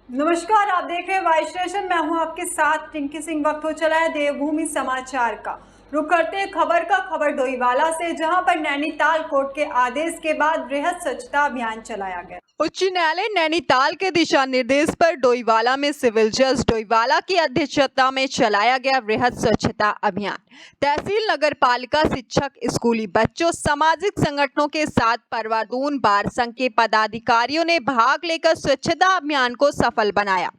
नमस्कार, आप देख रहे हैं वाइस स्टेशन। मैं हूं आपके साथ टिंकी सिंह। वक्त हो चला है देवभूमि समाचार का। रुक करते हैं खबर डोईवाला से, जहां पर नैनीताल कोर्ट के आदेश के बाद वृहद स्वच्छता अभियान चलाया गया। उच्च न्यायालय नैनीताल के दिशा निर्देश पर डोईवाला में सिविल जज डोईवाला की अध्यक्षता में चलाया गया वृहद स्वच्छता अभियान। तहसील, नगर पालिका, शिक्षक, स्कूली बच्चों, सामाजिक संगठनों के साथ परवादून बार संघ के पदाधिकारियों ने भाग लेकर स्वच्छता अभियान को सफल बनाया।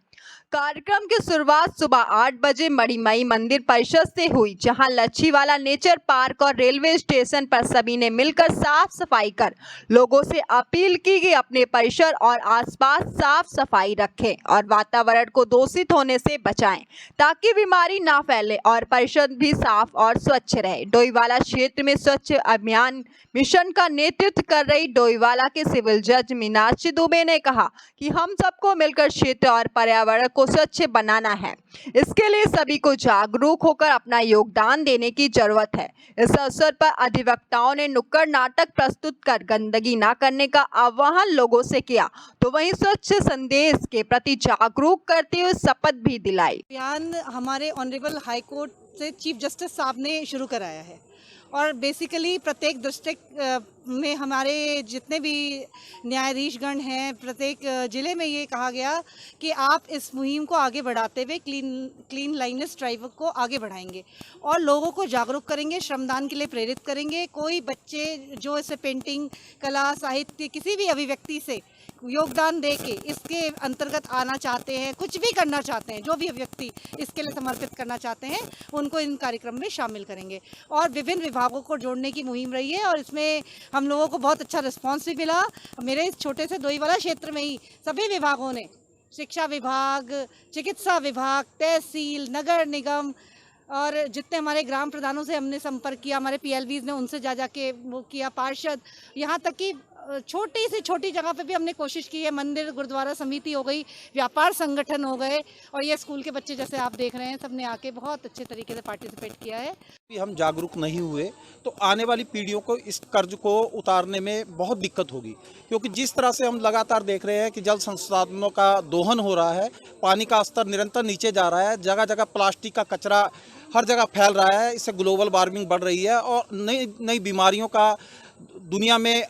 कार्यक्रम की शुरुआत सुबह 8 बजे मणिमयी मंदिर परिसर से हुई, जहां लच्छीवाला नेचर पार्क और रेलवे स्टेशन पर सभी ने मिलकर साफ सफाई कर लोगों से अपील की कि अपने परिसर और आसपास साफ सफाई रखें और वातावरण को दूषित होने से बचाएं, ताकि बीमारी ना फैले और परिसर भी साफ और स्वच्छ रहे। डोईवाला क्षेत्र में स्वच्छ अभियान मिशन का नेतृत्व कर रही डोईवाला के सिविल जज मीनाक्षी दुबे ने कहा कि हम सबको मिलकर क्षेत्र और पर्यावरण को स्वच्छ बनाना है। इसके लिए सभी को जागरूक होकर अपना योगदान देने की जरूरत है। इस अवसर पर अधिवक्ताओं ने नुक्कड़ नाटक प्रस्तुत कर गंदगी न करने का आह्वान लोगों से किया, तो वहीं स्वच्छ संदेश के प्रति जागरूक करते हुए शपथ भी दिलाई। अभियान हमारे ऑनरेबल हाई कोर्ट से चीफ जस्टिस साहब ने शुरू कराया है और बेसिकली प्रत्येक डिस्ट्रिक्ट में हमारे जितने भी न्यायाधीशगण हैं, प्रत्येक ज़िले में ये कहा गया कि आप इस मुहिम को आगे बढ़ाते हुए क्लीन लाइनेस ड्राइव को आगे बढ़ाएंगे और लोगों को जागरूक करेंगे, श्रमदान के लिए प्रेरित करेंगे। कोई बच्चे जो इसे पेंटिंग, कला, साहित्य, किसी भी अभिव्यक्ति से योगदान दे के इसके अंतर्गत आना चाहते हैं, कुछ भी करना चाहते हैं, जो भी व्यक्ति इसके लिए समर्पित करना चाहते हैं, उनको इन कार्यक्रम में शामिल करेंगे। और विभिन्न विभागों को जोड़ने की मुहिम रही है और इसमें हम लोगों को बहुत अच्छा रिस्पांस भी मिला। मेरे इस छोटे से डोईवाला क्षेत्र में ही सभी विभागों ने, शिक्षा विभाग, चिकित्सा विभाग, तहसील, नगर निगम और जितने हमारे ग्राम प्रधानों से हमने संपर्क किया, हमारे पीएलवीज ने उनसे जा के वो किया, पार्षद, यहाँ तक कि छोटी से छोटी जगह पे भी हमने कोशिश की है। मंदिर, गुरुद्वारा समिति हो गई, व्यापार संगठन हो गए और ये स्कूल के बच्चे जैसे आप देख रहे हैं, सबने आके बहुत अच्छे तरीके से पार्टिसिपेट किया है। हम जागरूक नहीं हुए तो आने वाली पीढ़ियों को इस कर्ज को उतारने में बहुत दिक्कत होगी, क्योंकि जिस तरह से हम लगातार देख रहे हैं कि जल संसाधनों का दोहन हो रहा है, पानी का स्तर निरंतर नीचे जा रहा है, जगह जगह प्लास्टिक का कचरा हर जगह फैल रहा है। इससे ग्लोबल वार्मिंग बढ़ रही है और नई नई बीमारियों का दुनिया में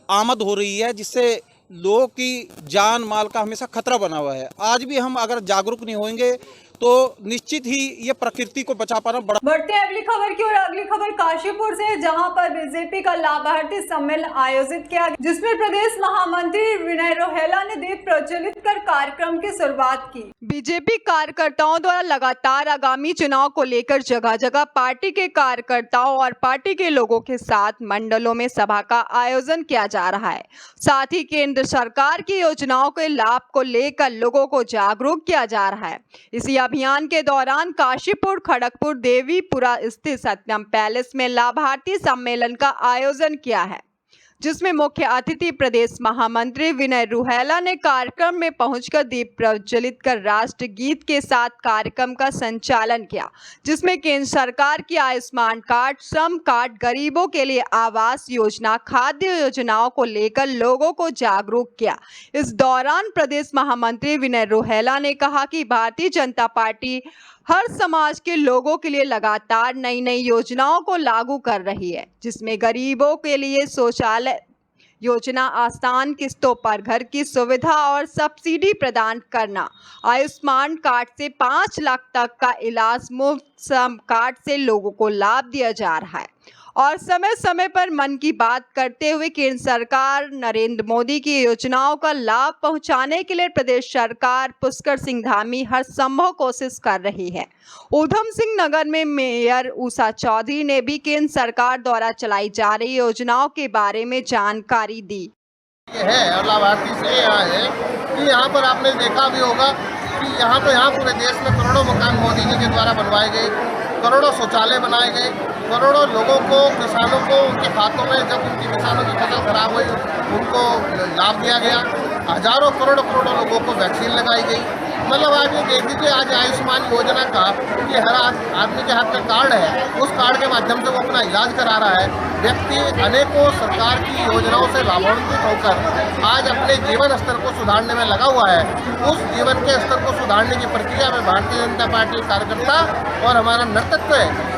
आमद हो रही है, जिससे लोगों की जान माल का हमेशा खतरा बना हुआ है। आज भी हम अगर जागरूक नहीं होंगे तो निश्चित ही ये प्रकृति को बचा पाना बड़ा। बढ़ते हैं अगली खबर की ओर। अगली खबर काशीपुर से, जहां पर बीजेपी का लाभार्थी सम्मेलन आयोजित किया, जिसमें प्रदेश महामंत्री विनय रोहेला ने दीप प्रज्वलित कर कार्यक्रम की शुरुआत की। बीजेपी कार्यकर्ताओं द्वारा लगातार आगामी चुनाव को लेकर जगह जगह पार्टी के कार्यकर्ताओं और पार्टी के लोगों के साथ मंडलों में सभा का आयोजन किया जा रहा है। साथ ही केंद्र सरकार की योजनाओं के लाभ को लेकर लोगों को जागरूक किया जा रहा है। इसी अभियान के दौरान काशीपुर, खड़गपुर, देवीपुरा स्थित सत्यम पैलेस में लाभार्थी सम्मेलन का आयोजन किया है, जिसमें मुख्य अतिथि प्रदेश महामंत्री विनय रोहेला ने कार्यक्रम में पहुंचकर दीप प्रज्वलित कर राष्ट्र गीत के साथ कार्यक्रम का संचालन किया, जिसमें केंद्र सरकार की आयुष्मान कार्ड, श्रम कार्ड, गरीबों के लिए आवास योजना, खाद्य योजनाओं को लेकर लोगों को जागरूक किया। इस दौरान प्रदेश महामंत्री विनय रोहेला ने कहा कि भारतीय जनता पार्टी हर समाज के लोगों के लिए लगातार नई नई योजनाओं को लागू कर रही है, जिसमें गरीबों के लिए शौचालय योजना, आसान किस्तों पर घर की सुविधा और सब्सिडी प्रदान करना, आयुष्मान कार्ड से 5 लाख तक का इलाज मुफ्त, श्रम कार्ड से लोगों को लाभ दिया जा रहा है। और समय समय पर मन की बात करते हुए केंद्र सरकार नरेंद्र मोदी की योजनाओं का लाभ पहुंचाने के लिए प्रदेश सरकार पुष्कर सिंह धामी हर संभव कोशिश कर रही है। ऊधम सिंह नगर में मेयर उषा चौधरी ने भी केंद्र सरकार द्वारा चलाई जा रही योजनाओं के बारे में जानकारी दी। है और लाभार्थी से यहाँ है कि यहाँ पर आपने देखा भी होगा कि यहाँ पूरे देश में करोड़ों मकान मोदी जी के द्वारा बनवाए गए, करोड़ों शौचालय बनाए गए, करोड़ों लोगों को, किसानों को उनके खातों में जब उनकी किसानों की फसल खराब हुई उनको लाभ दिया गया, हजारों करोड़ों लोगों को वैक्सीन लगाई गई। मतलब आप ये देख लीजिए, आज आयुष्मान योजना का ये हर आदमी के हाथ में कार्ड है, उस कार्ड के माध्यम से वो अपना इलाज करा रहा है। व्यक्ति अनेकों सरकार की योजनाओं से लाभान्वित होकर आज अपने जीवन स्तर को सुधारने में लगा हुआ है, उस जीवन के स्तर को सुधारने की प्रक्रिया में भारतीय जनता पार्टी कार्यकर्ता और हमारा नेतृत्व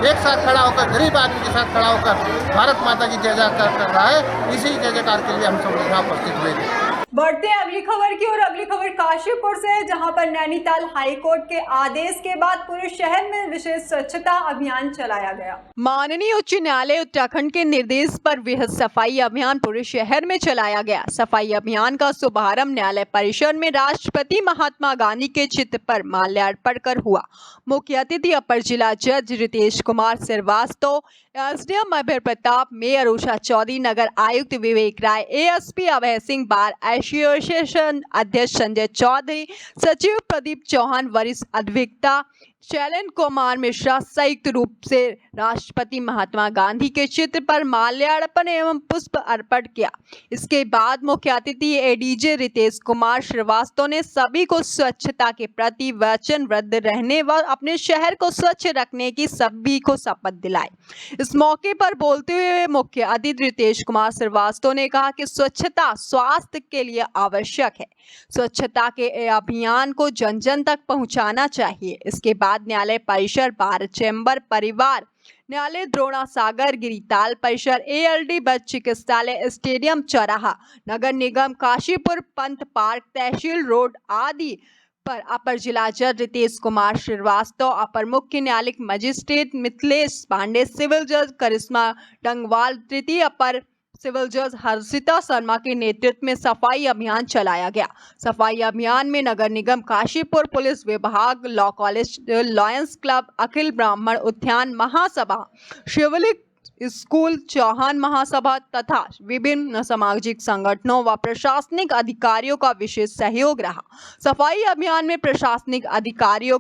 एक साथ खड़ा होकर, गरीब आदमी के साथ खड़ा होकर भारत माता की जय जयकार कर रहा है। इसी जय जयकार के लिए हम सब यहाँ उपस्थित हुए थे। बढ़ते हैं अगली खबर की और अगली खबर काशीपुर से है, जहां पर नैनीताल हाईकोर्ट के आदेश के बाद पूरे शहर में विशेष स्वच्छता अभियान चलाया गया। माननीय उच्च न्यायालय उत्तराखंड के निर्देश पर वृहद सफाई अभियान पूरे शहर में चलाया गया। सफाई अभियान का शुभारंभ न्यायालय परिसर में राष्ट्रपति महात्मा गांधी के चित्र पर माल्यार्पण कर हुआ। मुख्य अतिथि अपर जिला जज रितेश कुमार श्रीवास्तव, एसडीएम अभय प्रताप, मेयर उषा चौधरी, नगर आयुक्त विवेक राय, ASP Abhay Singh, bar association अध्यक्ष संजय चौधरी, सचिव प्रदीप चौहान, वरिष्ठ अधिवक्ता शैलेंद्र कुमार मिश्रा संयुक्त रूप से राष्ट्रपति महात्मा गांधी के चित्र पर माल्यार्पण एवं पुष्प अर्पण किया। इसके बाद मुख्य अतिथि एडीजे रितेश कुमार श्रीवास्तव ने सभी को स्वच्छता के प्रति वचनबद्ध रहने व अपने शहर को स्वच्छ रखने की सभी को शपथ दिलाई। इस मौके पर बोलते हुए मुख्य अतिथि रितेश कुमार श्रीवास्तव ने कहा कि स्वच्छता स्वास्थ्य के लिए आवश्यक है। स्वच्छता के अभियान को जन जन तक पहुंचाना चाहिए। इसके बाद न्यायालय परिसर, बार चैम्बर, परिवार न्यायालय, द्रोणा सागर, गिरिताल परिसर, एएलडी बस चिकित्सालय, स्टेडियम चौराहा, नगर निगम काशीपुर, पंत पार्क, तहसील रोड आदि पर अपर जिला जज रितेश कुमार श्रीवास्तव, अपर मुख्य न्यायिक मजिस्ट्रेट मिथिलेश पांडे, सिविल जज करिश्मा डंगवाल, तृतीय अपर सिविल जज हर्षिता शर्मा के नेतृत्व में सफाई अभियान चलाया गया। सफाई अभियान में नगर निगम काशीपुर, पुलिस विभाग, लॉ कॉलेज, लॉयंस क्लब, अखिल ब्राह्मण उद्यान महासभा, शिवलिक स्कूल, चौहान महासभा तथा विभिन्न सामाजिक संगठनों व प्रशासनिक अधिकारियों का विशेष सहयोग रहा। सफाई अभियान में प्रशासनिक अधिकारियों,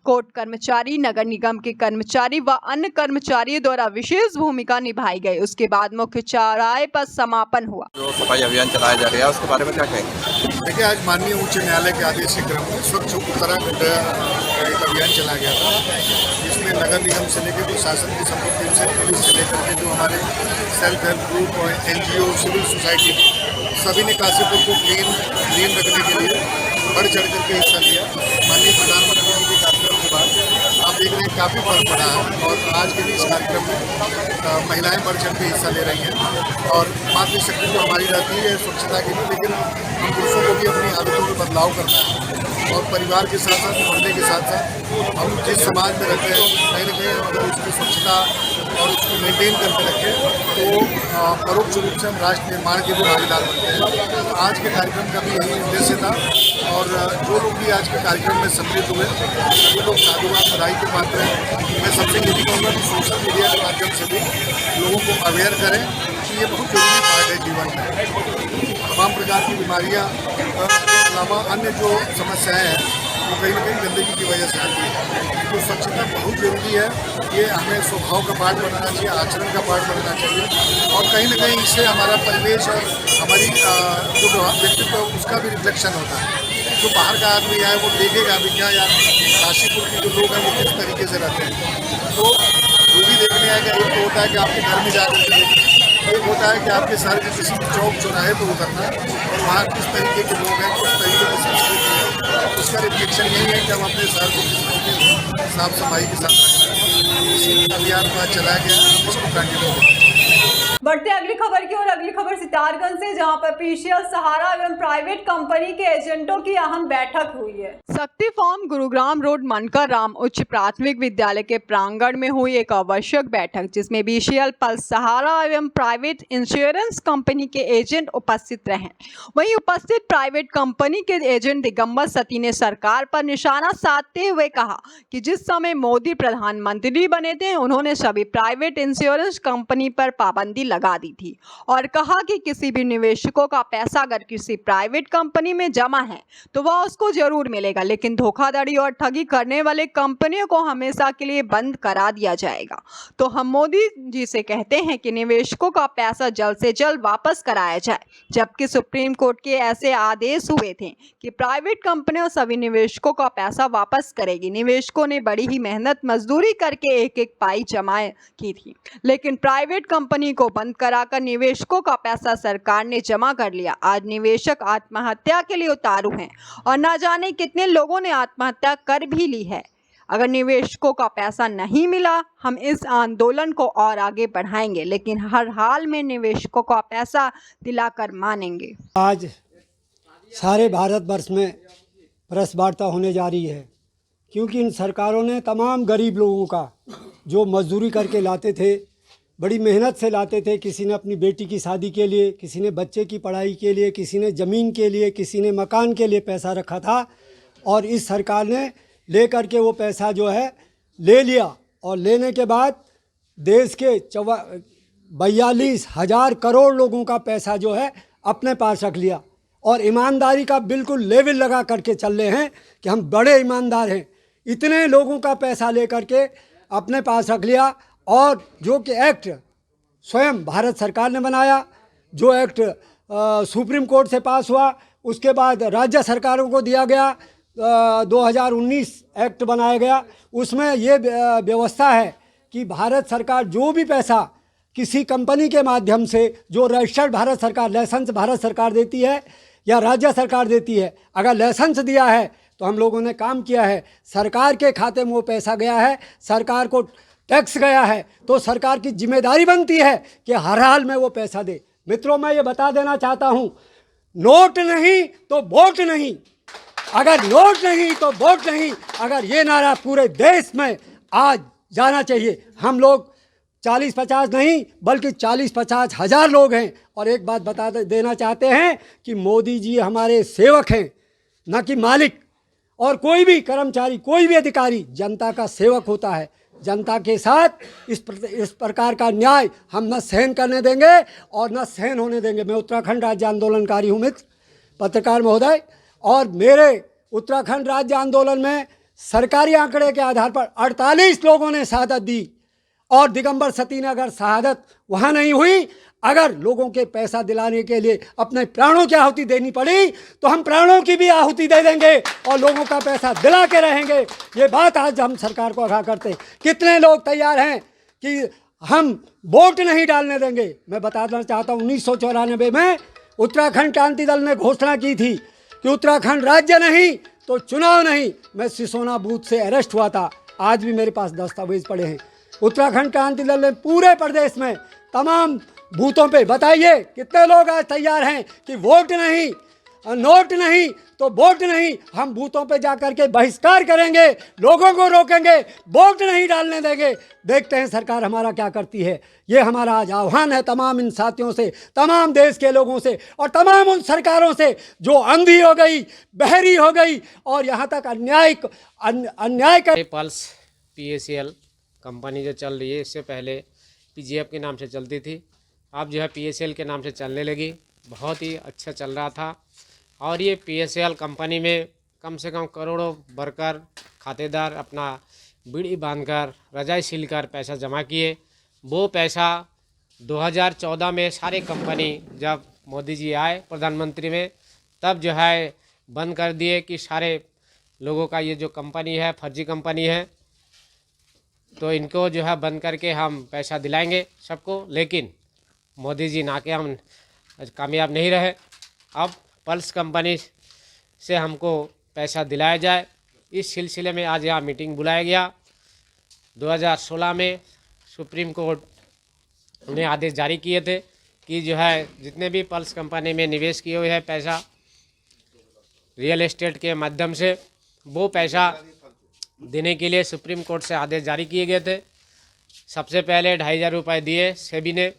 कोर्ट कर्मचारी, नगर निगम के कर्मचारी व अन्य कर्मचारियों द्वारा विशेष भूमिका निभाई गई। उसके बाद मुख्य चौराहे पर समापन हुआ। जो सफाई अभियान चलाया जा रहा है उसके बारे में क्या कहेंगे? देखिए, आज माननीय उच्च न्यायालय के आदेश के क्रम में स्वच्छ उत्तराखंड एक अभियान चला गया था, जिसमें नगर निगम से लेकर प्रशासन की संपत्ति से पुलिस से लेकर के जो हमारे सेल्फ हेल्प ग्रुप और एनजीओ, सिविल सोसाइटी, सभी ने काशीपुर को क्लीन रखने के लिए बढ़ चढ़ करके हिस्सा लिया। माननीय प्रधानमंत्री जी के कार्यक्रम के बाद आप देख रहे हैं काफ़ी फर्क पड़ा है और आज के इस कार्यक्रम में महिलाएं बढ़ चढ़ के हिस्सा ले रही हैं और मातृशक्ति तो हमारी रहती है स्वच्छता के लिए, लेकिन हम पुरुषों को भी अपनी आदतों में बदलाव करना है और परिवार के साथ साथ मोहल्ले के साथ साथ हम जिस समाज में रहते हैं कहीं न कहीं अगर उसकी स्वच्छता और उसको मेंटेन करके रखें तो परोक्ष रूप से हम राष्ट्र निर्माण के भी भागीदार बनते हैं। तो आज के कार्यक्रम का भी यही उद्देश्य था और जो लोग भी आज के कार्यक्रम में सम्मिलित हुए सभी लोग साधुवाद बधाई के पात्र हैं। मैं सबसे यही कहूँगा कि सोशल मीडिया के माध्यम से भी लोगों को अवेयर करें कि ये बहुत जरूरी पार्ट है जीवन में। तमाम प्रकार की बीमारियाँ के अलावा अन्य जो समस्याएँ हैं वो कहीं न कहीं गंदगी की वजह से आती है। तो स्वच्छता बहुत ज़रूरी है, ये हमें स्वभाव का पार्ट बनाना चाहिए, आचरण का पार्ट बनाना चाहिए और कहीं न कहीं इससे हमारा परिवेश और हमारी जो व्यक्तित्व उसका भी रिफ्लेक्शन होता है। जो बाहर का आदमी है वो देखेगा भी क्या यार काशीपुर के जो लोग हैं वो किस तरीके से रहते हैं। तो वो भी देखने आएगा। एक तो होता है कि आपके घर में जाकर के देखें, एक होता है कि आपके शहर के किसी चौक चौराहे पर उतरना और वहाँ किस तरीके के लोग हैं, किस तरीके की संस्कृति है, उसका रिफ्लेक्शन यही है कि हम अपने शहर को किस तरीके से साफ सफाई के साथ रखना है। इसी अभियान को चलाया गया, इसको कंटिन्यू करें। बढ़ते अगली खबर की और अगली खबर सितारगंज से, जहां पर पीसीएल सहारा एवं प्राइवेट कंपनी के एजेंटों की अहम बैठक हुई है। शक्ति फार्म गुरुग्राम रोड मनकर राम उच्च प्राथमिक विद्यालय के प्रांगण में हुई एक आवश्यक बैठक, जिसमें बीसीएल, पल्स सहारा एवं प्राइवेट इंश्योरेंस कंपनी के एजेंट उपस्थित रहे। वहीं उपस्थित प्राइवेट कंपनी के एजेंट दिगंबर सती ने सरकार पर निशाना साधते हुए कहा कि जिस समय मोदी प्रधानमंत्री बने थे उन्होंने सभी प्राइवेट इंश्योरेंस कंपनी पर पाबंदी लगा दी थी और कहा कि किसी भी निवेशकों का पैसा अगर किसी प्राइवेट कंपनी में जमा है तो वह उसको जरूर मिलेगा, लेकिन धोखाधड़ी और ठगी करने वाले कंपनियों को हमेशा के लिए बंद करा दिया जाएगा। तो हम मोदी जी से कहते हैं कि निवेशकों का पैसा जल्द से जल्द वापस कराया जाए, जबकि सुप्रीम कोर्ट के ऐसे आदेश हुए थे कि प्राइवेट कंपनियां सभी निवेशकों का पैसा वापस करेगी। निवेशकों ने बड़ी ही मेहनत मजदूरी करके एक एक पाई जमा की थी, लेकिन प्राइवेट कंपनी को बंद बंद कराकर निवेशकों का पैसा सरकार ने जमा कर लिया। आज निवेशक आत्महत्या के लिए उतारू हैं और न जाने कितने लोगों ने आत्महत्या कर भी ली है। अगर निवेशकों का पैसा नहीं मिला, हम इस आंदोलन को और आगे बढ़ाएंगे, लेकिन हर हाल में निवेशकों का पैसा दिलाकर मानेंगे। आज सारे भारतवर्ष में प्रेस वार्ता होने जा रही है, क्योंकि इन सरकारों ने तमाम गरीब लोगों का जो मजदूरी करके लाते थे, बड़ी मेहनत से लाते थे, किसी ने अपनी बेटी की शादी के लिए, किसी ने बच्चे की पढ़ाई के लिए, किसी ने ज़मीन के लिए, किसी ने मकान के लिए पैसा रखा था, और इस सरकार ने ले करके वो पैसा जो है ले लिया, और लेने के बाद देश के 42,000 करोड़ लोगों का पैसा जो है अपने पास रख लिया, और ईमानदारी का बिल्कुल लेवल लगा करके चल रहे हैं कि हम बड़े ईमानदार हैं। इतने लोगों का पैसा ले करके अपने पास रख लिया, और जो कि एक्ट स्वयं भारत सरकार ने बनाया, जो एक्ट सुप्रीम कोर्ट से पास हुआ, उसके बाद राज्य सरकारों को दिया गया, 2019 एक्ट बनाया गया। उसमें ये व्यवस्था है कि भारत सरकार जो भी पैसा किसी कंपनी के माध्यम से, जो रजिस्टर्ड भारत सरकार, लाइसेंस भारत सरकार देती है या राज्य सरकार देती है, अगर लाइसेंस दिया है तो हम लोगों ने काम किया है, सरकार के खाते में वो पैसा गया है, सरकार को टैक्स गया है, तो सरकार की जिम्मेदारी बनती है कि हर हाल में वो पैसा दे। मित्रों, मैं ये बता देना चाहता हूँ, नोट नहीं तो वोट नहीं, अगर नोट नहीं तो वोट नहीं, अगर ये नारा पूरे देश में आज जाना चाहिए। हम लोग 40-50 नहीं बल्कि 40-50 हज़ार लोग हैं, और एक बात बता देना चाहते हैं कि मोदी जी हमारे सेवक हैं, न कि मालिक। और कोई भी कर्मचारी, कोई भी अधिकारी जनता का सेवक होता है। जनता के साथ इस प्रकार का न्याय हम न सहन करने देंगे और न सहन होने देंगे। मैं उत्तराखंड राज्य आंदोलनकारी हूँ मित्र, पत्रकार महोदय, और मेरे उत्तराखंड राज्य आंदोलन में सरकारी आंकड़े के आधार पर 48 लोगों ने शहादत दी, और दिगंबर सती ने अगर शहादत वहाँ नहीं हुई, अगर लोगों के पैसा दिलाने के लिए अपने प्राणों की आहुति देनी पड़ी, तो हम प्राणों की भी आहुति दे देंगे और लोगों का पैसा दिला के रहेंगे। ये बात आज हम सरकार को आगाह करते हैं। कितने लोग तैयार हैं कि हम वोट नहीं डालने देंगे? मैं बताना चाहता हूँ, 1994 में उत्तराखंड क्रांति दल ने घोषणा की थी कि उत्तराखंड राज्य नहीं तो चुनाव नहीं। मैं सिसोना बूथ से अरेस्ट हुआ था, आज भी मेरे पास दस्तावेज पड़े हैं। उत्तराखंड क्रांति दल ने पूरे प्रदेश में तमाम बूथों पे, बताइए कितने लोग आज तैयार हैं कि वोट नहीं, नोट नहीं तो वोट नहीं, हम बूथों पे जाकर के बहिष्कार करेंगे, लोगों को रोकेंगे, वोट नहीं डालने देंगे। देखते हैं सरकार हमारा क्या करती है। ये हमारा आज आह्वान है तमाम इन साथियों से, तमाम देश के लोगों से, और तमाम उन सरकारों से जो अंधी हो गई, बहरी हो गई, और यहाँ तक अन्याय कर। पल्स PACL कंपनी जो चल रही है, इससे पहले PGF के नाम से चलती थी, अब जो है PACL के नाम से चलने लगी। बहुत ही अच्छा चल रहा था, और ये PACL कंपनी में कम से कम करोड़ों वर्कर, खातेदार अपना बीड़ी बांधकर, रजाई सिलकर पैसा जमा किए। वो पैसा 2014 में सारे कंपनी, जब मोदी जी आए प्रधानमंत्री में, तब जो है बंद कर दिए कि सारे लोगों का ये जो कंपनी है फर्जी कंपनी है, तो इनको जो है बंद करके हम पैसा दिलाएंगे सबको। लेकिन मोदी जी कामयाब नहीं रहे। अब पल्स कंपनी से हमको पैसा दिलाया जाए, इस सिलसिले में आज यहाँ मीटिंग बुलाया गया। 2016 में सुप्रीम कोर्ट ने आदेश जारी किए थे कि जो है जितने भी पल्स कंपनी में निवेश किए हुए हैं पैसा रियल एस्टेट के माध्यम से, वो पैसा देने के लिए सुप्रीम कोर्ट से आदेश जारी किए गए थे। सबसे पहले 2,500 रुपये दिए सेबी ने,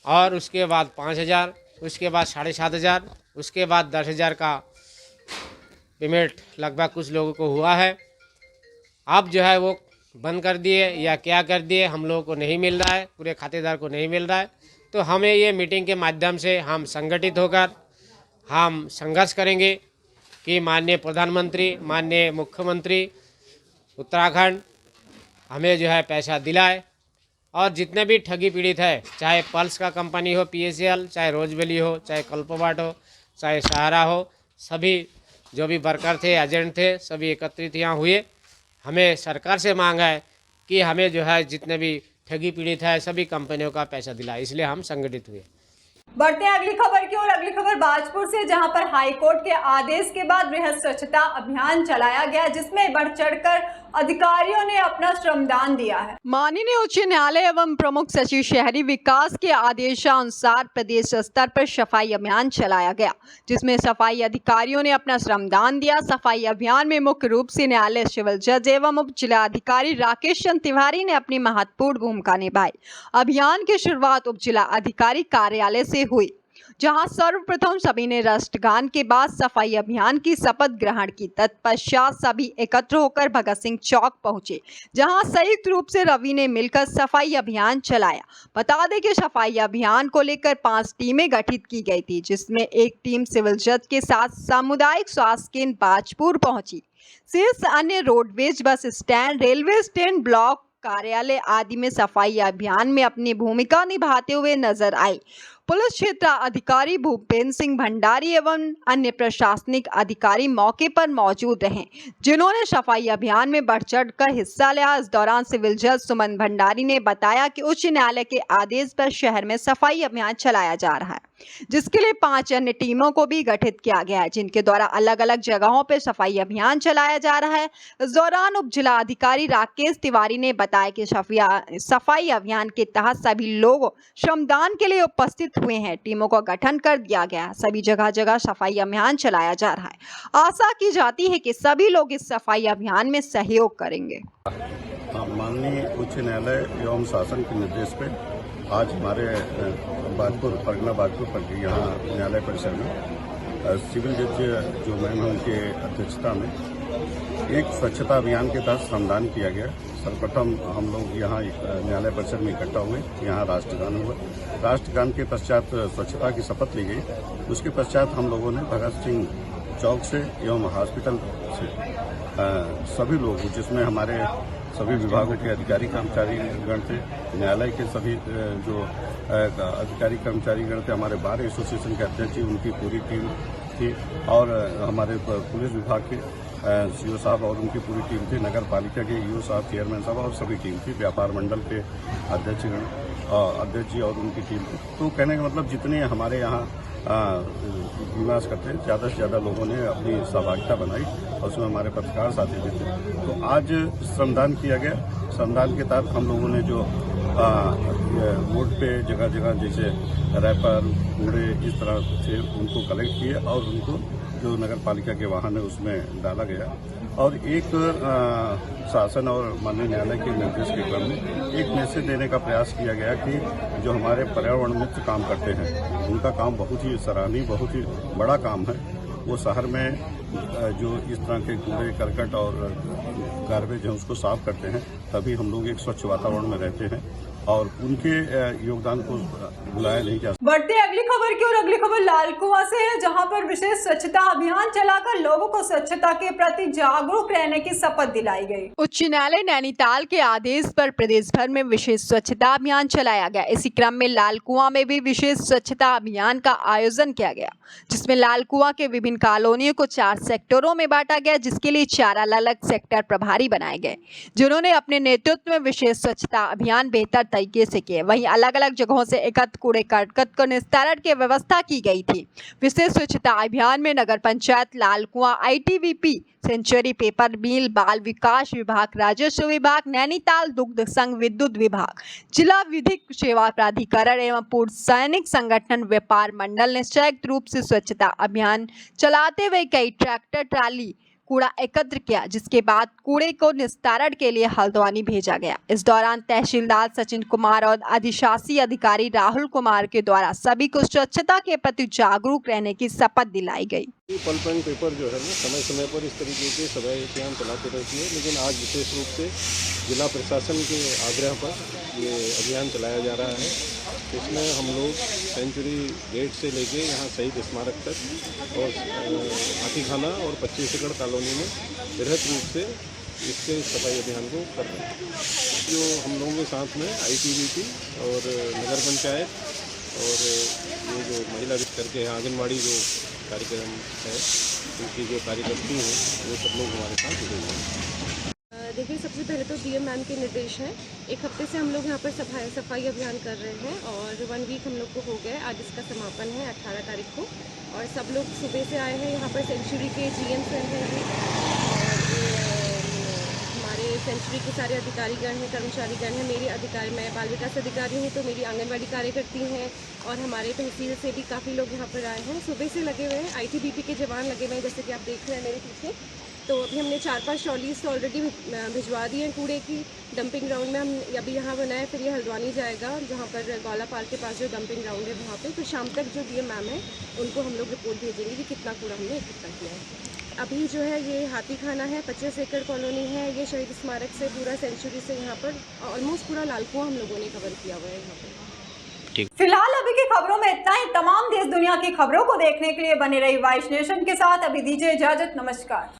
और उसके बाद 5,000, उसके बाद 7,500, उसके बाद 10,000 का पेमेंट लगभग कुछ लोगों को हुआ है। अब जो है वो बंद कर दिए या क्या कर दिए, हम लोगों को नहीं मिल रहा है, पूरे खातेदार को नहीं मिल रहा है। तो हमें ये मीटिंग के माध्यम से हम संगठित होकर हम संघर्ष करेंगे कि माननीय प्रधानमंत्री, माननीय मुख्यमंत्री उत्तराखंड हमें जो है पैसा दिलाए, और जितने भी ठगी पीड़ित है, चाहे पल्स का कंपनी हो PACL, चाहे रोजबेली हो, चाहे कल्पवाट हो, चाहे सहारा हो, सभी जो भी वर्कर थे, एजेंट थे, सभी एकत्रित यहाँ हुए। हमें सरकार से मांग है कि हमें जो है जितने भी ठगी पीड़ित है, सभी कंपनियों का पैसा दिलाया, इसलिए हम संगठित हुए। बढ़ते हैं अगली खबर की ओर। अगली खबर बाजपुर से, जहां पर हाईकोर्ट के आदेश के बाद वृहद स्वच्छता अभियान चलाया गया, जिसमें बढ़ चढ़कर अधिकारियों ने अपना श्रमदान दिया है। माननीय उच्च न्यायालय एवं प्रमुख सचिव शहरी विकास के आदेशानुसार प्रदेश स्तर पर सफाई अभियान चलाया गया, जिसमें सफाई अधिकारियों ने अपना श्रमदान दिया। सफाई अभियान में मुख्य रूप से न्यायालय सिविल जज एवं उप जिलाधिकारी राकेश चंद्र तिवारी ने अपनी महत्वपूर्ण भूमिका निभाई। अभियान की शुरुआत उप जिला अधिकारी कार्यालय से हुई, जहां सर्वप्रथम सभी ने राष्ट्रगान के बाद सफाई अभियान की शपथ ग्रहण की। तत्पश्चात सभी एकत्र होकर भगत सिंह चौक पहुंचे, जहां संयुक्त रूप से रवि ने मिलकर सफाई अभियान चलाया। बता दें कि सफाई अभियान को लेकर 5 टीमें गठित की गई थी, जिसमें एक टीम सिविल जज के साथ सामुदायिक स्वास्थ्य केंद्र बाजपुर पहुंची। शेष अन्य roadways, bus stand, railway stand, block कार्यालय आदि में सफाई अभियान में अपनी भूमिका निभाते हुए नजर आई। पुलिस क्षेत्र अधिकारी भूपेंद्र सिंह भंडारी एवं अन्य प्रशासनिक अधिकारी मौके पर मौजूद रहे, जिन्होंने सफाई अभियान में बढ़ चढ़ कर हिस्सा लिया। इस दौरान सिविल जज सुमन भंडारी ने बताया कि उच्च न्यायालय के आदेश पर शहर में सफाई अभियान चलाया जा रहा है, जिसके लिए 5 अन्य टीमों को भी गठित किया गया है, जिनके द्वारा अलग अलग जगहों पर सफाई अभियान चलाया जा रहा है। इस दौरान उप जिला अधिकारी राकेश तिवारी ने बताया कि सफाई अभियान के तहत सभी लोग श्रमदान के लिए उपस्थित हुए हैं। टीमों का गठन कर दिया गया, सभी जगह जगह सफाई अभियान चलाया जा रहा है। आशा की जाती है कि सभी लोग इस सफाई अभियान में सहयोग करेंगे। माननीय उच्च न्यायालय एवं शासन के निर्देश पे आज हमारे बाजपुर परगना बाजपुर पर यहाँ न्यायालय परिसर में सिविल जज जो मैम है उनके अध्यक्षता में एक स्वच्छता अभियान के तहत श्रमदान किया गया। सर्वप्रथम हम लोग यहाँ न्यायालय परिसर में इकट्ठा हुए, यहाँ राष्ट्रगान हुआ। राष्ट्रगान के पश्चात स्वच्छता की शपथ ली गई। उसके पश्चात हम लोगों ने भगत सिंह चौक से एवं हॉस्पिटल से सभी लोग, जिसमें हमारे सभी विभागों के अधिकारी कर्मचारी गण थे, न्यायालय के सभी जो अधिकारी कर्मचारी गण थे, हमारे बार एसोसिएशन के अध्यक्ष, उनकी पूरी टीम थी, और हमारे पुलिस विभाग के सीओ साहब और उनकी पूरी टीम थी, नगर पालिका के ईओ साहब, चेयरमैन साहब और सभी टीम थी, व्यापार मंडल के अध्यक्ष जी और उनकी टीम थी। तो कहने का मतलब जितने हमारे यहाँ निवास करते हैं, ज़्यादा से ज़्यादा लोगों ने अपनी सहभागिता बनाई और उसमें हमारे पत्रकार साथी भी थे। तो आज श्रमदान किया गया। श्रमदान के तहत हम लोगों ने जो रोड पे जगह जगह जैसे रैपर, कूड़े इस तरह से उनको कलेक्ट किए और उनको जो नगर पालिका के वाहन है उसमें डाला गया। और एक शासन और माननीय न्यायालय के निर्देश के क्रम में एक मैसेज देने का प्रयास किया गया कि जो हमारे पर्यावरण मित्र काम करते हैं, उनका काम बहुत ही सराहनीय, बहुत ही बड़ा काम है। वो शहर में जो इस तरह के कूड़े करकट और गार्बेज है उसको साफ करते हैं, तभी हम लोग एक स्वच्छ वातावरण में रहते हैं और उनके योगदान को बुलाया नहीं जा सकता। बढ़ते अगली खबर की ओर। अगली खबर लालकुआं से है, जहां पर विशेष स्वच्छता अभियान चलाकर लोगों को स्वच्छता के प्रति जागरूक रहने की शपथ दिलाई गई। उच्च न्यायालय नैनीताल के आदेश पर प्रदेश भर में विशेष स्वच्छता अभियान चलाया गया। इसी क्रम में लालकुआं में भी विशेष स्वच्छता अभियान का आयोजन किया गया, जिसमें लालकुआं के विभिन्न कॉलोनियों को 4 सेक्टरों में बांटा गया, जिसके लिए 4 अलग-अलग सेक्टर प्रभारी बनाए गए, जिन्होंने अपने नेतृत्व में विशेष स्वच्छता अभियान बेहतर तरीके से किए। वहीं अलग अलग जगहों से एकत्र कूड़े करकट को निस्तारण की व्यवस्था की गई थी। विशेष स्वच्छता अभियान में Nagar Panchayat Lalkuan, ITBP, century paper mill, बाल विकास विभाग, राजस्व विभाग, नैनीताल दुग्ध संघ, विद्युत विभाग, जिला विधिक सेवा प्राधिकरण एवं पूर्व सैनिक संगठन व्यापार मंडल ने संयुक्त रूप से स्वच्छता अभियान चलाते हुए कई ट्रैक्टर ट्राली कूड़ा एकत्र किया, जिसके बाद कूड़े को निस्तारण के लिए हल्द्वानी भेजा गया। इस दौरान तहसीलदार सचिन कुमार और अधिशासी अधिकारी राहुल कुमार के द्वारा सभी को स्वच्छता के प्रति जागरूक रहने की शपथ दिलाई गई। पल्प एंड पेपर जो है ना समय समय पर इस तरीके के सफाई अभियान चलाते रहती है, लेकिन आज विशेष रूप से जिला प्रशासन के आग्रह पर ये अभियान चलाया जा रहा है। इसमें हम लोग सेंचुरी गेट से लेके यहाँ शहीद स्मारक तक और हाथीखाना और 25 एकड़ कॉलोनी में बृहद रूप से इसके सफाई अभियान को कर रहे हैं। जो हम लोगों के साथ में ITBP और नगर पंचायत और ये जो महिला करके आंगनबाड़ी जो कार्यक्रम है, उनकी जो कार्यकर्ती हैं, वो सब लोग हमारे साथ जुड़े हुए हैं। देखिए, सबसे पहले तो डीएम मैम के निर्देश हैं। एक हफ्ते से हम लोग यहाँ पर सफाई अभियान कर रहे हैं और 1 वीक हम लोग को हो गया। आज इसका समापन है 18 तारीख को और सब लोग सुबह से आए हैं। यहाँ पर सेंचुरी के जीएम सर हैं और हमारे सेंचुरी के सारे अधिकारीगण हैं, कर्मचारीगण हैं। मैं बाल विकास अधिकारी हूँ तो मेरी आंगनबाड़ी कार्यकर्ती हैं और हमारे तहसील से भी काफ़ी लोग यहाँ पर आए हैं। सुबह से लगे हुए हैं। आईटीबीपी के जवान लगे हुए हैं, जैसे कि आप देख रहे हैं मेरे पीछे। तो अभी हमने 4-5 ट्रॉलीज तो ऑलरेडी भिजवा दी हैं कूड़े की डंपिंग ग्राउंड में। हम अभी यहाँ बनाए, फिर ये हल्द्वानी जाएगा जहाँ पर गौला पार्क के पास जो डंपिंग ग्राउंड है वहाँ पे। फिर शाम तक जो डीएम मैम है उनको हम लोग रिपोर्ट भेजेंगे कि कितना कूड़ा हमने इकट्ठा किया है। अभी जो है ये हाथी खाना है, 25 एकड़ कॉलोनी है। ये शहीद स्मारक से पूरा सेंचुरी से यहाँ पर ऑलमोस्ट पूरा लाल कुआं हम लोगों ने कवर किया हुआ है यहाँ पर। फिलहाल अभी की खबरों में इतना ही। तमाम देश दुनिया की खबरों को देखने के लिए बने रही वाइस नेशन के साथ। अभी दीजिए इजाजत, नमस्कार।